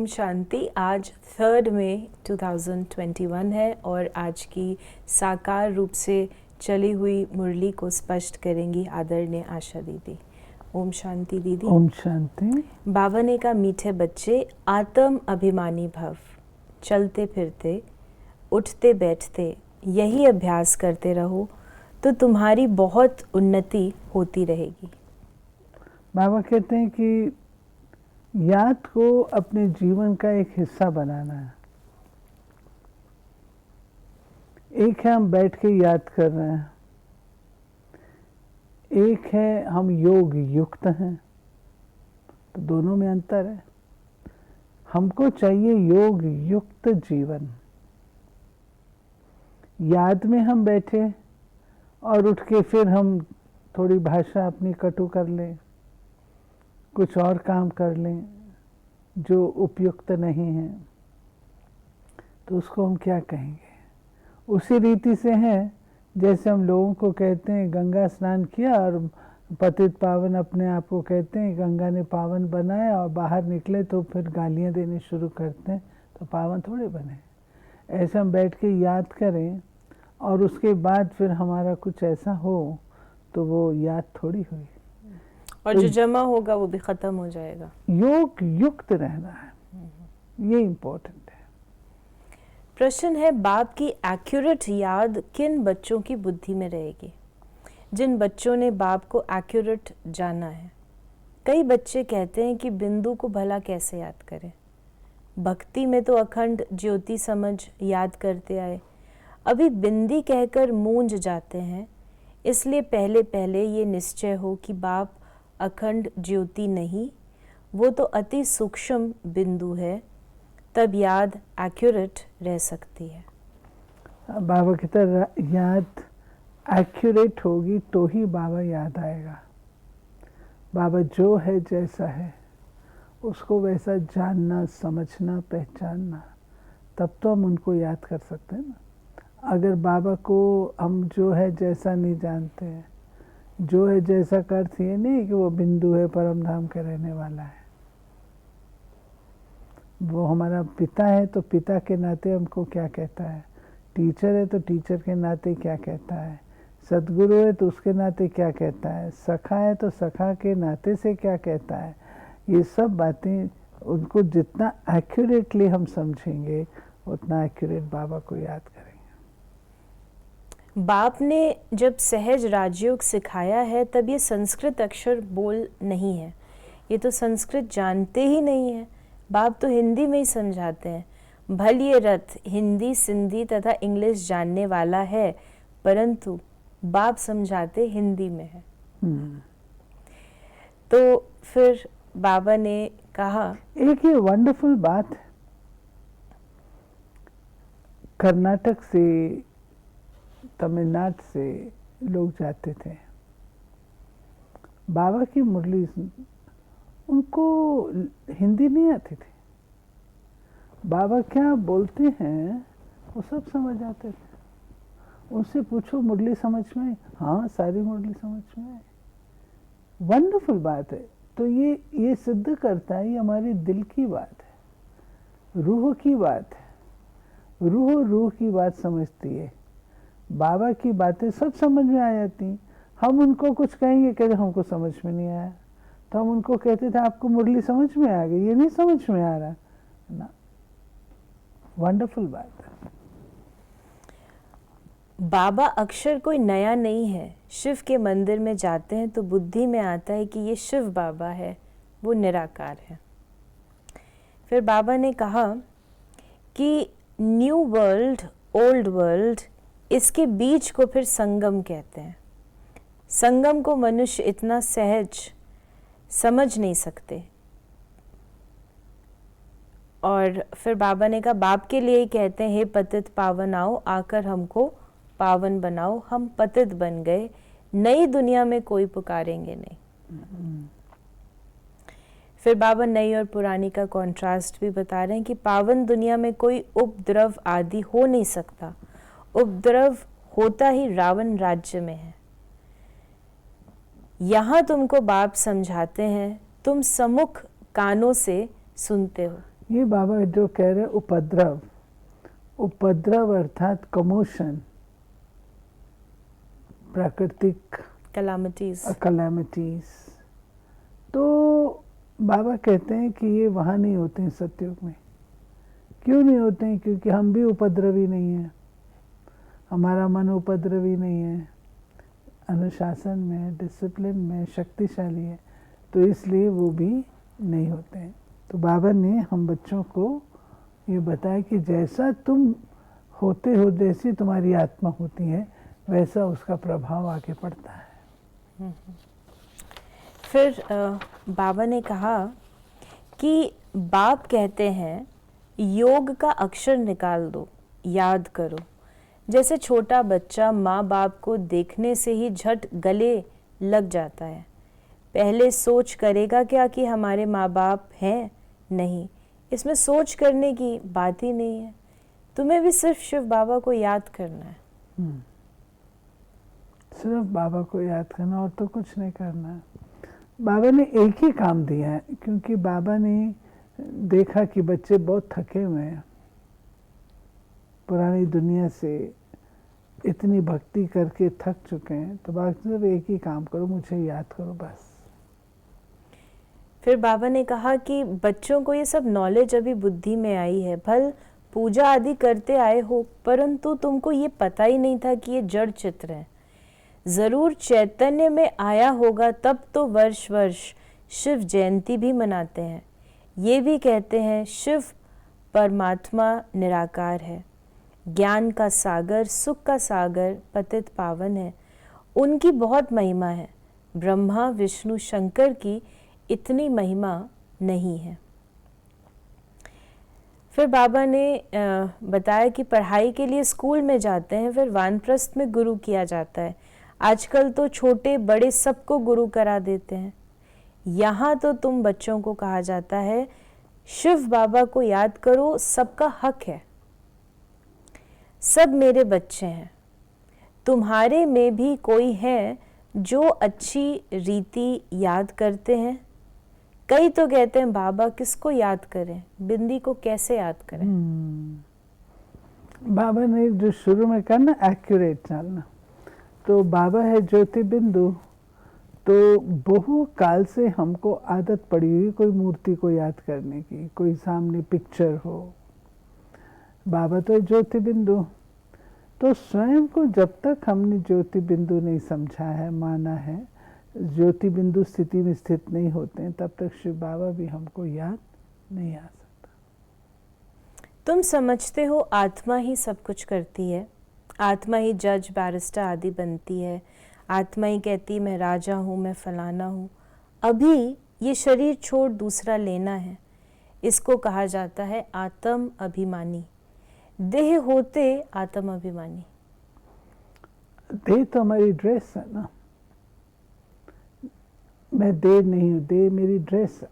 शांति। आज 3 मई 2021 है और आज की साकार रूप से चली हुई मुरली को स्पष्ट करेंगी आदरणीय आशा दीदी। ओम शांति दीदी। ओम शांति। बाबा ने कहा, मीठे बच्चे आत्म अभिमानी भव, चलते फिरते उठते बैठते यही अभ्यास करते रहो तो तुम्हारी बहुत उन्नति होती रहेगी। बाबा कहते हैं कि याद को अपने जीवन का एक हिस्सा बनाना है। एक है हम बैठ के याद कर रहे हैं, एक है हम योग युक्त हैं, तो दोनों में अंतर है। हमको चाहिए योग युक्त जीवन। याद में हम बैठे और उठ के फिर हम थोड़ी भाषा अपनी कटु कर लें, कुछ और काम कर लें जो उपयुक्त नहीं है, तो उसको हम क्या कहेंगे? उसी रीति से है जैसे हम लोगों को कहते हैं गंगा स्नान किया और पतित पावन अपने आप को कहते हैं गंगा ने पावन बनाया, और बाहर निकले तो फिर गालियां देने शुरू करते हैं, तो पावन थोड़े बने। ऐसे हम बैठ के याद करें और उसके बाद फिर हमारा कुछ ऐसा हो तो वो याद थोड़ी हुई, और तो जो जमा होगा वो भी खत्म हो जाएगा। योग युक्त रहना है, ये इम्पोर्टेंट है। प्रश्न है, बाप की एक्यूरेट याद किन बच्चों की बुद्धि में रहेगी? जिन बच्चों ने बाप को एक्यूरेट जाना है। कई बच्चे कहते हैं कि बिंदु को भला कैसे याद करें, भक्ति में तो अखंड ज्योति समझ याद करते आए, अभी बिंदी कहकर मूंझ जाते हैं। इसलिए पहले पहले ये निश्चय हो कि बाप अखंड ज्योति नहीं, वो तो अति सूक्ष्म बिंदु है, तब याद एक्यूरेट रह सकती है। बाबा की तरह याद एक्यूरेट होगी तो ही बाबा याद आएगा। बाबा जो है जैसा है उसको वैसा जानना, समझना, पहचानना, तब तो हम उनको याद कर सकते हैं ना। अगर बाबा को हम जो है जैसा नहीं जानते हैं, जो है जैसा का अर्थ ये नहीं कि वो बिंदु है, परम धाम के रहने वाला है। वो हमारा पिता है तो पिता के नाते हमको क्या कहता है, टीचर है तो टीचर के नाते क्या कहता है, सदगुरु है तो उसके नाते क्या कहता है, सखा है तो सखा के नाते से क्या कहता है। ये सब बातें उनको जितना एक्यूरेटली हम समझेंगे उतना एक्यूरेट बाबा को याद करेंगे। बाप ने जब सहज राजयोग सिखाया है तब ये संस्कृत अक्षर बोल नहीं है, ये तो संस्कृत जानते ही नहीं है। बाप तो हिंदी में ही समझाते हैं। भल ये रथ हिंदी, सिंधी तथा इंग्लिश जानने वाला है, परंतु बाप समझाते हिंदी में है। तो फिर बाबा ने कहा, एक ये वंडरफुल बात है, कर्नाटक से, तमिलनाडु से लोग जाते थे बाबा की मुरली, उनको हिंदी नहीं आती थी। बाबा क्या बोलते हैं वो सब समझ आते थे। उनसे पूछो मुरली समझ में? हाँ, सारी मुरली समझ में है। वंडरफुल बात है। तो ये सिद्ध करता है, ये हमारी दिल की बात है, रूह की बात है। रूह की बात समझती है। बाबा की बातें सब समझ में आ जाती। हम उनको कुछ कहेंगे, कहते हमको समझ में नहीं आया, तो हम उनको कहते थे आपको मुरली समझ में आ गई, ये नहीं समझ में आ रहा ना। वंडरफुल बात है। बाबा अक्षर कोई नया नहीं है। शिव के मंदिर में जाते हैं तो बुद्धि में आता है कि ये शिव बाबा है, वो निराकार है। फिर बाबा ने कहा कि न्यू वर्ल्ड, ओल्ड वर्ल्ड, इसके बीच को फिर संगम कहते हैं। संगम को मनुष्य इतना सहज समझ नहीं सकते। और फिर बाबा ने कहा, बाप के लिए ही कहते हैं, हे पतित पावन आओ, आकर हमको पावन बनाओ। हम पतित बन गए, नई दुनिया में कोई पुकारेंगे नहीं। फिर बाबा नई और पुरानी का कॉन्ट्रास्ट भी बता रहे हैं कि पावन दुनिया में कोई उपद्रव आदि हो नहीं सकता। उपद्रव होता ही रावण राज्य में है। यहाँ तुमको बाप समझाते हैं, तुम सम्मुख कानों से सुनते हो। ये बाबा जो कह रहे उपद्रव, उपद्रव अर्थात कमोशन, प्राकृतिक कैलामिटीज। तो बाबा कहते हैं कि ये वहाँ नहीं होते हैं सतयुग में। क्यों नहीं होते हैं? क्योंकि हम भी उपद्रवी नहीं हैं, हमारा मन उपद्रवी नहीं है, अनुशासन में, डिसिप्लिन में शक्तिशाली है, तो इसलिए वो भी नहीं होते हैं। तो बाबा ने हम बच्चों को ये बताया कि जैसा तुम होते हो, जैसी तुम्हारी आत्मा होती है, वैसा उसका प्रभाव आगे पड़ता है। फिर बाबा ने कहा कि बाप कहते हैं योग का अक्षर निकाल दो, याद करो। जैसे छोटा बच्चा माँ बाप को देखने से ही झट गले लग जाता है। पहले सोच करेगा क्या कि हमारे माँ बाप हैं? नहीं, इसमें सोच करने की बात ही नहीं है। तुम्हें भी सिर्फ शिव बाबा को याद करना है। सिर्फ बाबा को याद करना, और तो कुछ नहीं करना है। बाबा ने एक ही काम दिया है, क्योंकि बाबा ने देखा कि बच्चे बहुत थके हुए हैं, पुरानी दुनिया से इतनी भक्ति करके थक चुके हैं। तो बाबा सिर्फ एक ही काम करो, मुझे याद करो बस। फिर बाबा ने कहा कि बच्चों को ये सब नॉलेज अभी बुद्धि में आई है, भल पूजा आदि करते आए हो, परंतु तुमको ये पता ही नहीं था कि ये जड़ चित्र है। जरूर चैतन्य में आया होगा, तब तो वर्ष वर्ष शिव जयंती भी मनाते हैं। ये भी कहते हैं शिव परमात्मा निराकार है, ज्ञान का सागर, सुख का सागर, पतित पावन है। उनकी बहुत महिमा है, ब्रह्मा विष्णु शंकर की इतनी महिमा नहीं है। फिर बाबा ने बताया कि पढ़ाई के लिए स्कूल में जाते हैं, फिर वानप्रस्थ में गुरु किया जाता है। आजकल तो छोटे बड़े सबको गुरु करा देते हैं। यहाँ तो तुम बच्चों को कहा जाता है शिव बाबा को याद करो, सबका हक है, सब मेरे बच्चे हैं। तुम्हारे में भी कोई है जो अच्छी रीति याद करते हैं? कई तो कहते हैं बाबा किसको याद करें, बिंदी को कैसे याद करें? बाबा ने जो शुरू में कहा ना, एक्यूरेट चलना, तो बाबा है ज्योति बिंदु। तो बहु काल से हमको आदत पड़ी हुई कोई मूर्ति को याद करने की, कोई सामने पिक्चर हो। बाबा तो ज्योति बिंदु। तो स्वयं को जब तक हमने ज्योति बिंदु नहीं समझा है, माना है, ज्योति बिंदु स्थिति में स्थित नहीं होते हैं, तब तक शिव बाबा भी हमको याद नहीं आ सकता। तुम समझते हो आत्मा ही सब कुछ करती है, आत्मा ही जज बैरिस्टर आदि बनती है, आत्मा ही कहती मैं राजा हूँ, मैं फलाना हूँ। अभी ये शरीर छोड़ दूसरा लेना है, इसको कहा जाता है आत्म अभिमानी। देह होते आत्म अभिमानी। देह तो हमारी ड्रेस है ना, मैं देह नहीं हूँ, देह मेरी ड्रेस है।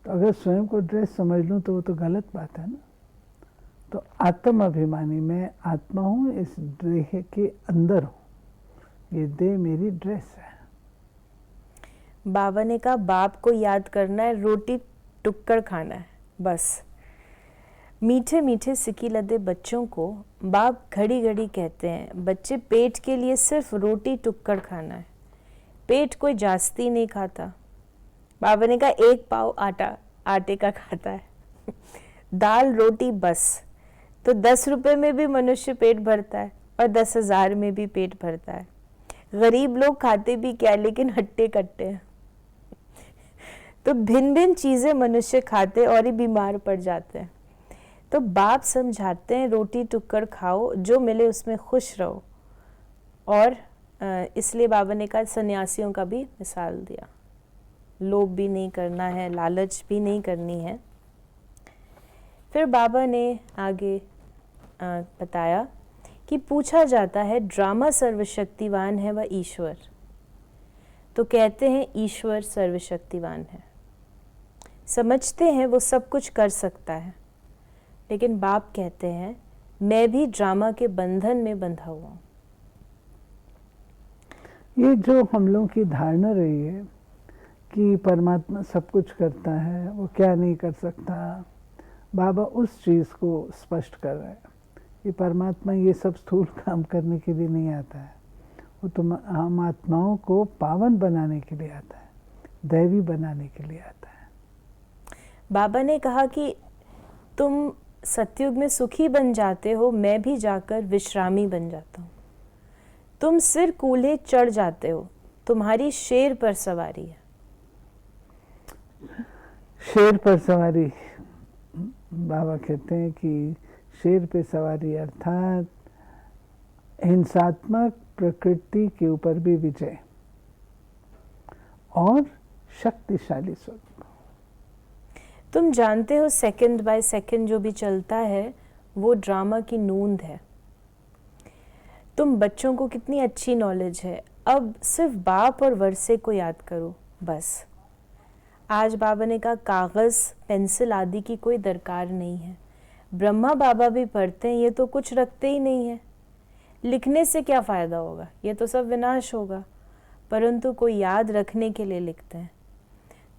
तो अगर स्वयं को ड्रेस समझ लूँ तो वो तो गलत बात है ना। तो आत्म अभिमानी, मैं आत्मा हूँ, इस देह के अंदर हूँ, ये देह मेरी ड्रेस है। बाबा ने कहा बाप को याद करना है, रोटी टुक्कर खाना है बस। मीठे मीठे सिकी लदे बच्चों को बाप घड़ी घड़ी कहते हैं, बच्चे पेट के लिए सिर्फ रोटी टुक्कर खाना है, पेट कोई जास्ती नहीं खाता। बाबा ने कहा एक पाव आटे का खाता है, दाल रोटी बस। तो 10 रुपए में भी मनुष्य पेट भरता है और 10,000 में भी पेट भरता है। गरीब लोग खाते भी क्या, लेकिन हट्टे कट्टे हैं। तो भिन्न भिन्न चीजें मनुष्य खाते और ही बीमार पड़ जाते हैं। तो बाप समझाते हैं रोटी टुक्कर खाओ, जो मिले उसमें खुश रहो। और इसलिए बाबा ने कहा सन्यासियों का भी मिसाल दिया, लोभ भी नहीं करना है, लालच भी नहीं करनी है। फिर बाबा ने आगे बताया कि पूछा जाता है ड्रामा सर्वशक्तिवान है व ईश्वर, तो कहते हैं ईश्वर सर्वशक्तिवान है, समझते हैं वो सब कुछ कर सकता है। लेकिन बाप कहते हैं मैं भी ड्रामा के बंधन में बंधा हुआ हूँ। ये जो हम लोगों की धारणा रही है कि परमात्मा सब कुछ करता है, वो क्या नहीं कर सकता। बाबा उस चीज़ को स्पष्ट कर रहे हैं कि परमात्मा ये सब स्थूल काम करने के लिए नहीं आता है, वो तो हम आत्माओं को पावन बनाने के लिए आता है, दैवी बनाने के लिए आता है। बाबा ने कहा कि तुम सतयुग में सुखी बन जाते हो, मैं भी जाकर विश्रामी बन जाता हूँ। तुम सिर कूल्हे चढ़ जाते हो, तुम्हारी शेर पर सवारी है। शेर पर सवारी, बाबा कहते हैं कि शेर पे सवारी अर्थात हिंसात्मक प्रकृति के ऊपर भी विजय और शक्तिशाली स्वरूप। तुम जानते हो सेकंड बाय सेकंड जो भी चलता है वो ड्रामा की नूंद है। तुम बच्चों को कितनी अच्छी नॉलेज है, अब सिर्फ बाप और वर्षे को याद करो बस। आज बाबा ने कहा कागज़ पेंसिल आदि की कोई दरकार नहीं है। ब्रह्मा बाबा भी पढ़ते हैं, ये तो कुछ रखते ही नहीं है। लिखने से क्या फ़ायदा होगा, ये तो सब विनाश होगा, परंतु कोई याद रखने के लिए लिखते हैं।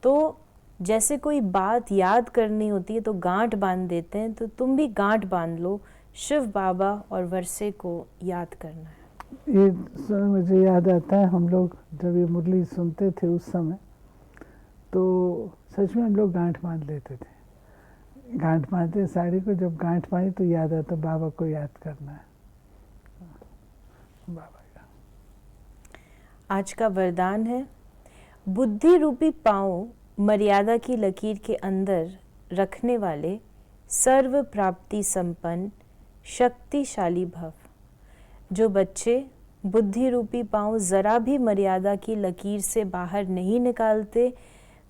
तो जैसे कोई बात याद करनी होती है तो गांठ बांध देते हैं, तो तुम भी गांठ बांध लो, शिव बाबा और वर्षे को याद करना है। ये मुझे याद आता है, हम लोग जब ये मुरली सुनते थे उस समय, तो सच में हम लोग गांठ बांध लेते थे। गांठ बांधते साड़ी को, जब गांठ बांधी तो याद आता बाबा को याद करना है, बाबा का। आज का वरदान है, बुद्धि रूपी पाँव मर्यादा की लकीर के अंदर रखने वाले सर्व प्राप्ति संपन्न शक्तिशाली भव। जो बच्चे बुद्धि रूपी पाँव ज़रा भी मर्यादा की लकीर से बाहर नहीं निकालते,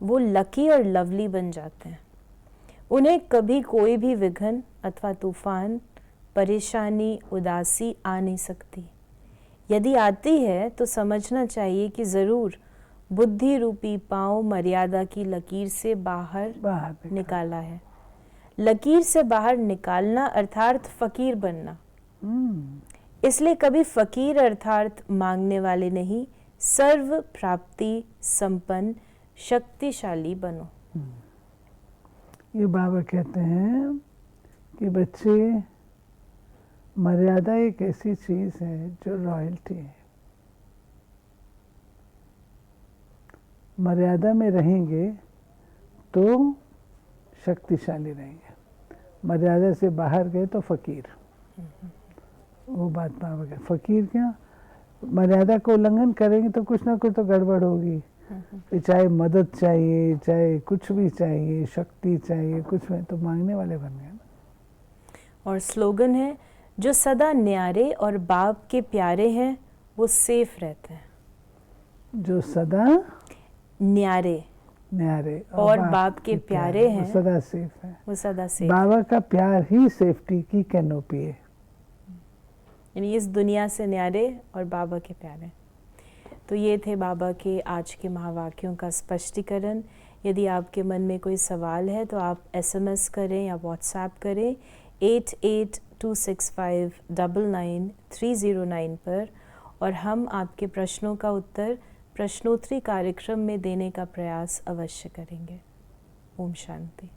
वो लकी और लवली बन जाते हैं। उन्हें कभी कोई भी विघ्न अथवा तूफान, परेशानी, उदासी आ नहीं सकती। यदि आती है तो समझना चाहिए कि ज़रूर बुद्धि रूपी पाँव मर्यादा की लकीर से बाहर निकाला है। लकीर से बाहर निकालना अर्थात फकीर बनना। इसलिए कभी फकीर अर्थात मांगने वाले नहीं, सर्व प्राप्ति संपन्न शक्तिशाली बनो। ये बाबा कहते हैं कि बच्चे, मर्यादा एक ऐसी चीज़ है जो रॉयल्टी है। मर्यादा में रहेंगे तो शक्तिशाली रहेंगे, मर्यादा से बाहर गए तो फकीर। वो बात बाबा कहते, फकीर क्या, मर्यादा को उल्लंघन करेंगे तो कुछ ना कुछ तो गड़बड़ होगी। चाहे मदद चाहिए, चाहे कुछ भी चाहिए, शक्ति चाहिए, कुछ में तो मांगने वाले बन गए ना। और स्लोगन है, जो सदा न्यारे और बाप के प्यारे हैं वो सेफ रहते हैं। जो सदा न्यारे और बाप के प्यारे हैं, वो सदा सेफ है, वो सदा सेफ। बाबा का प्यार ही सेफ्टी की कैनोपी है। यानी इस दुनिया से न्यारे और बाबा के प्यारे। तो ये थे बाबा के आज के महावाक्यों का स्पष्टीकरण। यदि आपके मन में कोई सवाल है तो आप SMS करें या WhatsApp करें 8826599309 पर, और हम आपके प्रश्नों का उत्तर प्रश्नोत्तरी कार्यक्रम में देने का प्रयास अवश्य करेंगे। ओम शांति।